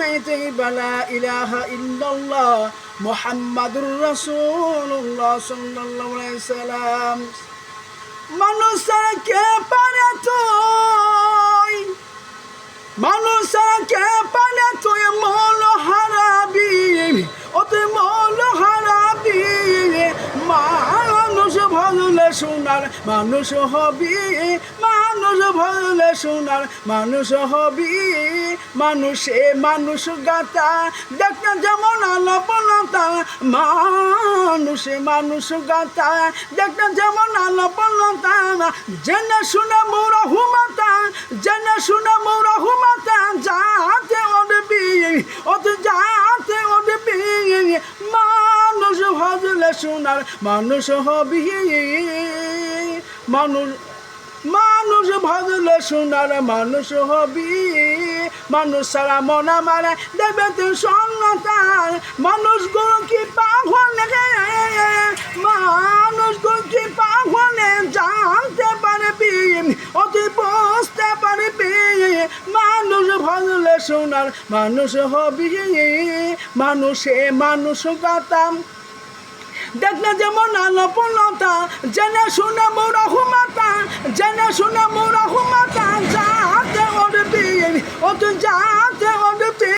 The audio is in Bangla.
কালিমাতি লা ইলাহা ইল্লাল্লাহ মুহাম্মাদুর রাসূলুল্লাহ সাল্লাল্লাহু আলাইহি সাল্লাম। মানুষ ছাড়া কে পারে তুই, মানুষ ছাড়া কে পারে তুই মৌল হারাবি, ও তুই মৌল হারাবি। মানুষ ভজলে সোনার মানুষ হবি, মানুষ ভজলে সোনার মানুষ হবি। মানুষে মানুষ গাতা দেখতে যেমন আলাপলতা, মানুষে মানুষ গাতা দেখতে যেমন আলাপলতা। জেনে শুনে মোরা হুমাতা, জেনে শুনে মোরা হুমাতা, যাতে উঠবি ও তুই যাতে উঠবি। মানুষ ভজলে সোনার মানুষ হবি, মানুষ মানুষ ভজলে সোনার মানুষ হবি। মানুষ সারা মন আমার দেবে তুই সন্ন্যতার, মানুষ গুরু কি পাগলে, মানুষ গুরু কি পাগলে জানতে পারবি ও তুই বুঝতে পারবি। মানুষ ভজলে সোনার মানুষ হবি, মানুষে মানুষ গাতাম দেখলে যেমন আলোপলতা। জেনে শুনে মোরা হুমাতা, জেনে শুনে